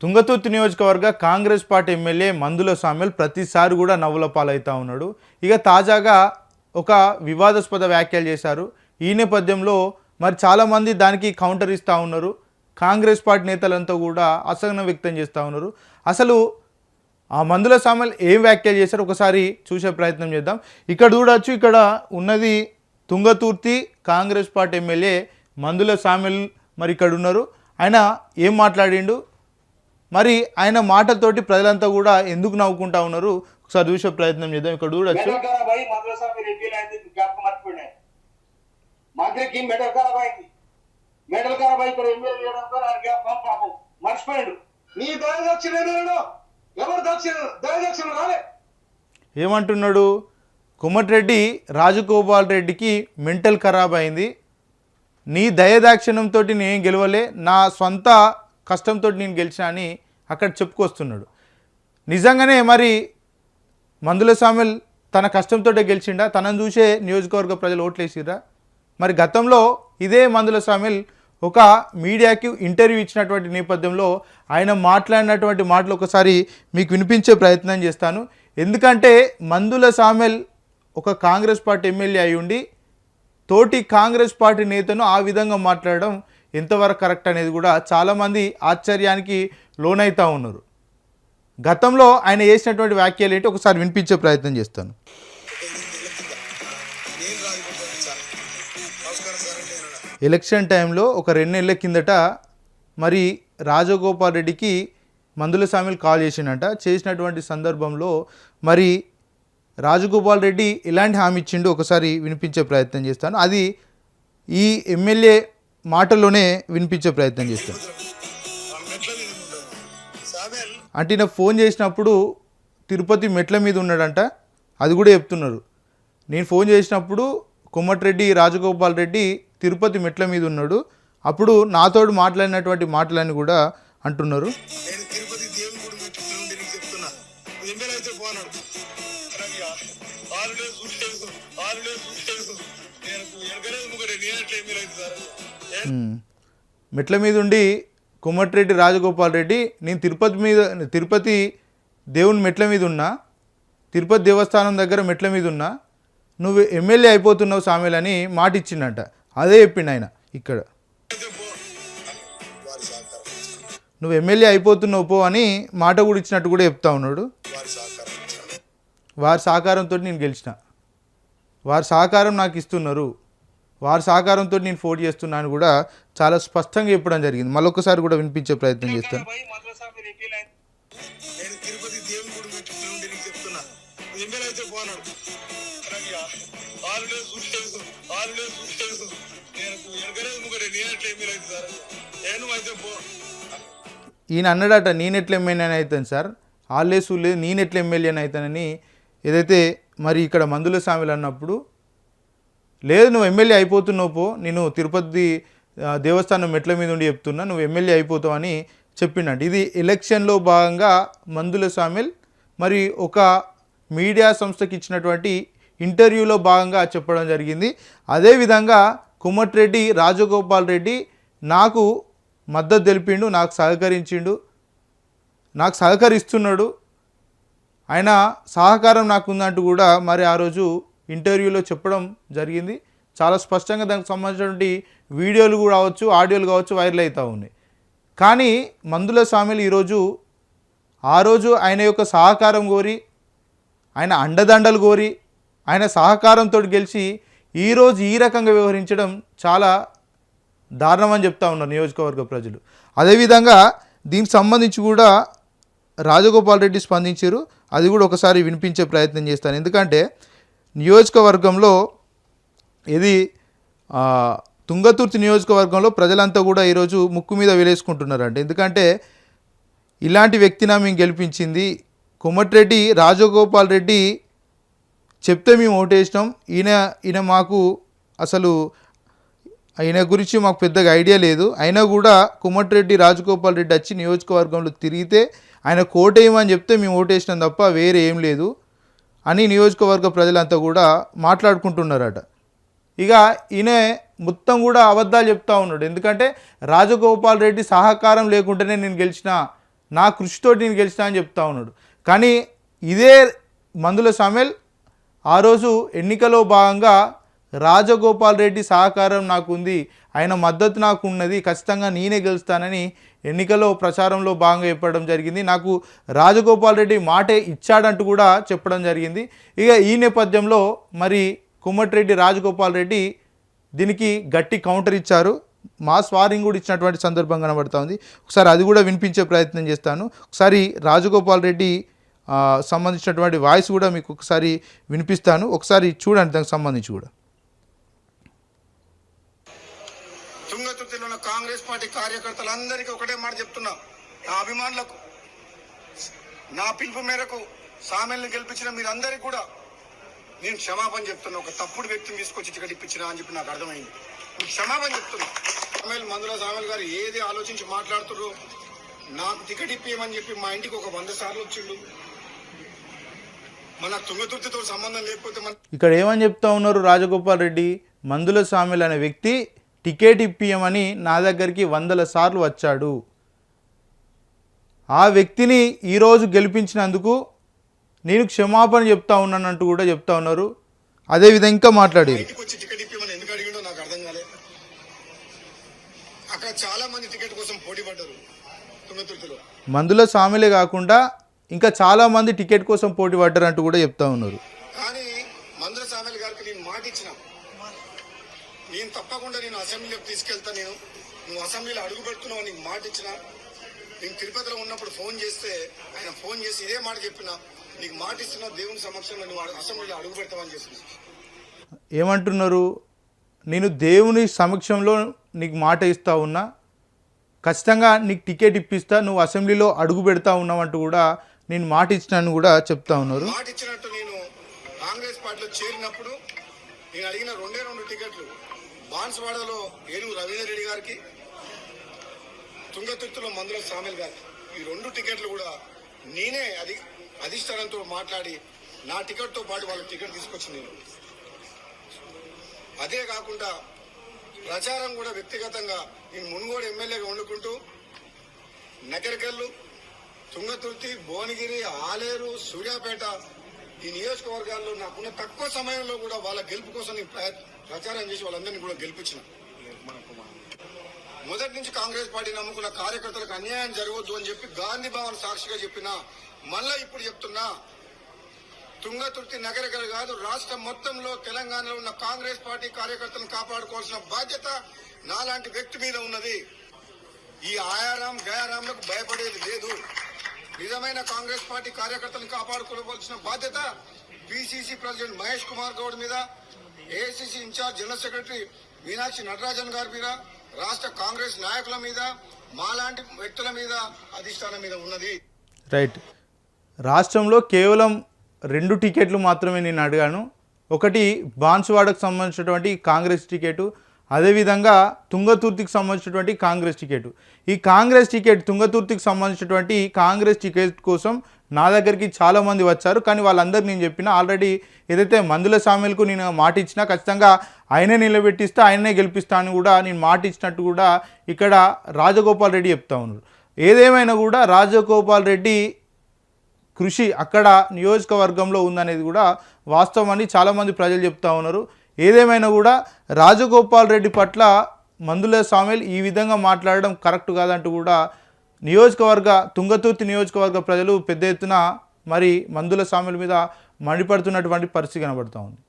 తుంగతుర్తి నియోజకవర్గ Congress party MLA మందుల Samuel ప్రతిసారి కూడా నవ్వుల పాలవుతా ఉన్నాడు. ఇక తాజాగా ఒక వివాదాస్పద వ్యాఖ్యలు చేశారు. ఈ నేపథ్యంలో మరి చాలామంది దానికి కౌంటర్ ఇస్తూ ఉన్నారు. కాంగ్రెస్ పార్టీ నేతలంతా కూడా అసహనం వ్యక్తం చేస్తూ ఉన్నారు. అసలు ఆ మందుల సామ్యుల్ ఏం వ్యాఖ్యలు చేశారు ఒకసారి చూసే ప్రయత్నం చేద్దాం. ఇక్కడ చూడొచ్చు, ఇక్కడ ఉన్నది తుంగతుర్తి కాంగ్రెస్ పార్టీ ఎమ్మెల్యే మందుల సామ్యుల్ మరి ఇక్కడ ఉన్నారు. ఆయన ఏం మాట్లాడిండు, మరి ఆయన మాటతోటి ప్రజలంతా కూడా ఎందుకు నవ్వుకుంటా ఉన్నారు ఒకసారి చూసే ప్రయత్నం చేద్దాం. ఇక్కడ చూడొచ్చు. ఏమంటున్నాడు, కోమటిరెడ్డి రాజగోపాల్ రెడ్డికి మెంటల్ ఖరాబ్ అయింది, నీ దయదాక్షిణ్యంతో నేను గెలవలే, నా సొంత కష్టంతో నేను గెలిచిన అని అక్కడ చెప్పుకొస్తున్నాడు. నిజంగానే మరి మందుల సామ్యుల్ తన కష్టంతో గెలిచిండా? తనను చూసే నియోజకవర్గ ప్రజలు ఓట్లేసిరా? మరి గతంలో ఇదే మందుల సామ్యుల్ ఒక మీడియాకి ఇంటర్వ్యూ ఇచ్చినటువంటి నేపథ్యంలో ఆయన మాట్లాడినటువంటి మాటలు ఒకసారి మీకు వినిపించే ప్రయత్నం చేస్తాను. ఎందుకంటే మందుల సామ్యుల్ ఒక కాంగ్రెస్ పార్టీ ఎమ్మెల్యే అయి ఉండి తోటి కాంగ్రెస్ పార్టీ నేతను ఆ విధంగా మాట్లాడడం ఎంతవరకు కరెక్ట్ అనేది కూడా చాలామంది ఆశ్చర్యానికి లోనైతా ఉన్నారు. గతంలో ఆయన చేసినటువంటి వ్యాఖ్యలు ఏంటి ఒకసారి వినిపించే ప్రయత్నం చేస్తాను. ఎలక్షన్ టైంలో ఒక 2 నెలల కిందట మరి రాజగోపాల్ రెడ్డికి మందుల సామ్యుల్ కాల్ చేసిండట. చేసినటువంటి సందర్భంలో మరి రాజగోపాల్ రెడ్డి ఎలాంటి హామీ ఇచ్చిండో ఒకసారి వినిపించే ప్రయత్నం చేస్తాను. అది ఈ ఎమ్మెల్యే మాటల్లోనే వినిపించే ప్రయత్నం చేస్తాను. అంటే నాకు ఫోన్ చేసినప్పుడు తిరుపతి మెట్ల మీద ఉన్నాడంట, అది కూడా చెప్తున్నారు. నేను ఫోన్ చేసినప్పుడు కోమటిరెడ్డి రాజగోపాల్ రెడ్డి తిరుపతి మెట్ల మీద ఉన్నాడు, అప్పుడు నాతోడు మాట్లాడినటువంటి మాటలని కూడా అంటున్నారు. మెట్ల మీద ఉండి కోమటిరెడ్డి రాజగోపాల్ రెడ్డి నేను తిరుపతి దేవుని మెట్ల మీద ఉన్నా, తిరుపతి దేవస్థానం దగ్గర మెట్ల మీద ఉన్నా, నువ్వు ఎమ్మెల్యే అయిపోతున్నావు సామ్యుల్ అని మాట ఇచ్చిండంట. అదే చెప్పిండు ఆయన ఇక్కడ, నువ్వు ఎమ్మెల్యే అయిపోతున్నావు పో అని మాట కూడా ఇచ్చినట్టు కూడా చెప్తా ఉన్నాడు. వారి సహకారంతో నేను గెలిచిన, వారి సహకారం నాకు ఇస్తున్నారు, వారి సహకారంతో నేను పోటీ చేస్తున్నాను కూడా చాలా స్పష్టంగా చెప్పడం జరిగింది. మళ్ళొకసారి కూడా వినిపించే ప్రయత్నం చేస్తాను. ఈయన అన్నాడట, నేనెట్లా ఎమ్మెల్యే అవుతాను సార్, ఆల్లేసు లేదు, నేనెట్లా ఎమ్మెల్యే అవుతానని ఏదైతే మరి ఇక్కడ మందుల సామ్యుల్ అన్నప్పుడు, లేదు నువ్వు ఎమ్మెల్యే అయిపోతున్నావు పో, నేను తిరుపతి దేవస్థానం మెట్ల మీద ఉండి చెప్తున్నా, నువ్వు ఎమ్మెల్యే అయిపోతావు అని చెప్పిండంట. ఇది ఎలక్షన్లో భాగంగా మందుల సామ్యుల్ మరి ఒక మీడియా సంస్థకి ఇచ్చినటువంటి ఇంటర్వ్యూలో భాగంగా చెప్పడం జరిగింది. అదేవిధంగా కోమటిరెడ్డి రాజగోపాల్ రెడ్డి నాకు మద్దతు తెలిపిండు, నాకు సహకరించిండు, నాకు సహకరిస్తున్నాడు, ఆయన సహకారం నాకు ఉందంటూ కూడా మరి ఆ రోజు ఇంటర్వ్యూలో చెప్పడం జరిగింది. చాలా స్పష్టంగా దానికి సంబంధించినటువంటి వీడియోలు కూడా కావచ్చు, ఆడియోలు కావచ్చు వైరల్ అవుతూ ఉన్నాయి. కానీ మందుల సామ్యుల్ ఈరోజు ఆ రోజు ఆయన యొక్క సహకారం కోరి, ఆయన అండదండలు కోరి, ఆయన సహకారంతో గెలిచి ఈరోజు ఈ రకంగా వ్యవహరించడం చాలా దారుణం అని చెప్తా ఉన్నారు నియోజకవర్గ ప్రజలు. అదేవిధంగా దీనికి సంబంధించి కూడా రాజగోపాల్ రెడ్డి స్పందించారు, అది కూడా ఒకసారి వినిపించే ప్రయత్నం చేస్తాను. ఎందుకంటే నియోజకవర్గంలో ఇది తుంగతుర్తి నియోజకవర్గంలో ప్రజలంతా కూడా ఈరోజు ముక్కు మీద వేలేసుకుంటున్నారంట. ఎందుకంటే ఇలాంటి వ్యక్తిని మేము గెలిపించింది, కోమటిరెడ్డి రాజగోపాల్ రెడ్డి చెప్తే మేము ఓటేసినాం, ఈయన మాకు అసలు ఆయన గురించి మాకు పెద్దగా ఐడియా లేదు, అయినా కూడా కోమటిరెడ్డి రాజగోపాల్ రెడ్డి వచ్చి నియోజకవర్గంలో తిరిగితే ఆయన కోటేయమని చెప్తే మేము ఓటేసినాం తప్ప వేరే ఏం లేదు అని నియోజకవర్గ ప్రజలంతా కూడా మాట్లాడుకుంటున్నారట. ఇక ఈయన మొత్తం కూడా అబద్ధాలు చెప్తా ఉన్నాడు. ఎందుకంటే రాజగోపాల్ రెడ్డి సహకారం లేకుండానే నేను గెలిచిన, నా కృషితోటి నేను గెలిచినా అని చెప్తా ఉన్నాడు. కానీ ఇదే మందుల సామ్యుల్ ఆ రోజు ఎన్నికలో భాగంగా రాజగోపాల్ రెడ్డి సహకారం నాకు ఉంది, ఆయన మద్దతు నాకు ఉన్నది, ఖచ్చితంగా నేనే గెలుస్తానని ఎన్నికల్లో ప్రచారంలో భాగంగా చెప్పడం జరిగింది. నాకు రాజగోపాల్ రెడ్డి మాటే ఇచ్చాడంటూ కూడా చెప్పడం జరిగింది. ఇక ఈ నేపథ్యంలో మరి కోమటిరెడ్డి రాజగోపాల్ రెడ్డి దీనికి గట్టి కౌంటర్ ఇచ్చారు. మాస్ వార్నింగ్ కూడా ఇచ్చినటువంటి సందర్భం కనబడుతూ ఉంది. ఒకసారి అది కూడా వినిపించే ప్రయత్నం చేస్తాను. ఒకసారి రాజగోపాల్ రెడ్డి సంబంధించినటువంటి వాయిస్ కూడా మీకు ఒకసారి వినిపిస్తాను, ఒకసారి చూడండి దానికి సంబంధించి కూడా. తుంగతుర్తిలో ఉన్న కాంగ్రెస్ పార్టీ కార్యకర్తలందరికీ ఒకటే మాట చెప్తున్నా, నా అభిమానులకు నా పిలుపు మేరకు సామెల్ని గెలిపించిన మీరందరికీ కూడా నేను క్షమాపణ చెప్తున్నా. ఒక తప్పుడు వ్యక్తిని తీసుకొచ్చి టికెట్ ఇప్పించినా అని చెప్పి నాకు అర్థమైంది. మీకు క్షమాపణ చెప్తున్నా. మందుల సామెల్ గారు ఏది ఆలోచించి మాట్లాడుతున్నారు, నాకు టికెట్ ఇప్పియమని చెప్పి మా ఇంటికి ఒక 100 సార్లు వచ్చిండు. మన తుంగతుర్తితో సంబంధం లేకపోతే ఇక్కడ ఏమని చెప్తా ఉన్నారు రాజగోపాల్ రెడ్డి, మందుల సామెల్ అనే వ్యక్తి టికెట్ ఇప్పియమని నా దగ్గరికి 100 సార్లు వచ్చాడు, ఆ వ్యక్తిని ఈరోజు గెలిపించినందుకు నేను క్షమాపణ చెప్తా ఉన్నానంటూ కూడా చెప్తా ఉన్నారు. అదేవిధంగా ఇంకా మాట్లాడారు. ఎందుకు అడిగిండో నాకు అర్థం కాలేదు. అక్కడ చాలా మంది టికెట్ కోసం పోటీ పడ్డారు తుంగతుర్తిలో. మందుల సామెలే కాకుండా ఇంకా చాలా మంది టికెట్ కోసం పోటీ పడ్డారు అంటూ కూడా చెప్తా ఉన్నారు. కానీ మందుల సామెల్ గారికి నేను మాట ఇచ్చిన, నేను తప్పకుండా నేను అసెంబ్లీలోకి తీసుకెళ్తా, నువ్వు అసెంబ్లీలో అడుగు పెడుతున్నావు నీకు మాట ఇచ్చిన. నేను తిరుపతిలో ఉన్నప్పుడు ఫోన్ చేస్తే ఆయన ఫోన్ చేసి ఇదే మాట చెప్పిన, నీకు మాట ఇస్తున్నా దేవుని సమక్షంలో నువ్వు అసెంబ్లీలో అడుగు పెడతావని చెప్పి. ఏమంటున్నారు, నేను దేవుని సమక్షంలో నీకు మాట ఇస్తా ఉన్నా, ఖచ్చితంగా నీకు టికెట్ ఇప్పిస్తా, నువ్వు అసెంబ్లీలో అడుగు పెడతా ఉన్నావంటూ కూడా నేను మాట ఇచ్చినాను కూడా చెప్తా ఉన్నారు. మాట ఇచ్చినట్టు నేను కాంగ్రెస్ పార్టీలో చేరినప్పుడు నేను అడిగిన 2 టికెట్లు బాన్స్వాడలో ఏనుగు రవీందర్ రెడ్డి గారికి, తుంగతుర్తిలో మందుల సామెల్ గారికి, ఈ 2 టికెట్లు కూడా నేనే అధిష్టానంతో మాట్లాడి నా టికెట్తో పాటు వాళ్ళకి టికెట్ తీసుకొచ్చింది నేను. అదే కాకుండా ప్రచారం కూడా వ్యక్తిగతంగా నేను మునుగోడు ఎమ్మెల్యేగా వండుకుంటూ నగరికల్లు, తుంగతుర్తి, భువనగిరి, ఆలేరు, సూర్యాపేట ఈ నియోజకవర్గాల్లో నాకున్న తక్కువ సమయంలో కూడా వాళ్ళ గెలుపు కోసం నేను ప్రచారం చేసి వాళ్ళందరినీ కూడా గెలిపించిన. మొదటి నుంచి కాంగ్రెస్ పార్టీ నమ్ముకున్న కార్యకర్తలకు అన్యాయం జరగవద్దు అని చెప్పి గాంధీ భవన్ సాక్షిగా చెప్పిన, మళ్ళా ఇప్పుడు చెప్తున్నా, తుంగతుర్తి నగరికల్ కాదు రాష్ట్రం మొత్తంలో తెలంగాణలో ఉన్న కాంగ్రెస్ పార్టీ కార్యకర్తలను కాపాడుకోవాల్సిన బాధ్యత నాలాంటి వ్యక్తి మీద ఉన్నది. ఈ ఆయారాం గయారాంలకు భయపడేది లేదు. నిజమైన కాంగ్రెస్ పార్టీ కార్యకర్తలను కాపాడుకోవాల్సిన బాధ్యత పిసిసి ప్రెసిడెంట్ మహేష్ కుమార్ గౌడ్ మీద, AICC incharge general secretary Meenakshi Natarajan గారి మీద, రాష్ట్ర కాంగ్రెస్ నాయకుల మీద, మాలాంటి వ్యక్తుల మీద, అధిష్టానం మీద ఉన్నది. రైట్. రాష్ట్రంలో కేవలం 2 టికెట్లు మాత్రమే నేను అడిగాను. ఒకటి బాన్సువాడకు సంబంధించినటువంటి కాంగ్రెస్ టికెట్, అదేవిధంగా తుంగతుర్తికి సంబంధించినటువంటి కాంగ్రెస్ టికెట్. ఈ కాంగ్రెస్ టికెట్, తుంగతుర్తికి సంబంధించినటువంటి కాంగ్రెస్ టికెట్ కోసం నా దగ్గరికి చాలామంది వచ్చారు. కానీ వాళ్ళందరూ నేను చెప్పిన, ఆల్రెడీ ఏదైతే మందుల సామెల్కు నేను మాట ఇచ్చినా ఖచ్చితంగా ఆయనే నిలబెట్టిస్తా, ఆయనే గెలిపిస్తా అని కూడా నేను మాట ఇచ్చినట్టు కూడా ఇక్కడ రాజగోపాల్ రెడ్డి చెప్తా ఉన్నారు. ఏదేమైనా కూడా రాజగోపాల్ రెడ్డి కృషి అక్కడ నియోజకవర్గంలో ఉందనేది కూడా వాస్తవం అని చాలామంది ప్రజలు చెప్తా ఉన్నారు. ఏదేమైనా కూడా రాజగోపాల్ రెడ్డి పట్ల మందుల సామెల్ ఈ విధంగా మాట్లాడడం కరెక్ట్ కాదంటూ కూడా తుంగతుర్తి నియోజకవర్గ ప్రజలు పెద్ద ఎత్తున మరి మందుల సామెల్ మీద మండిపడుతున్నటువంటి పరిస్థితి కనబడుతూ ఉంది.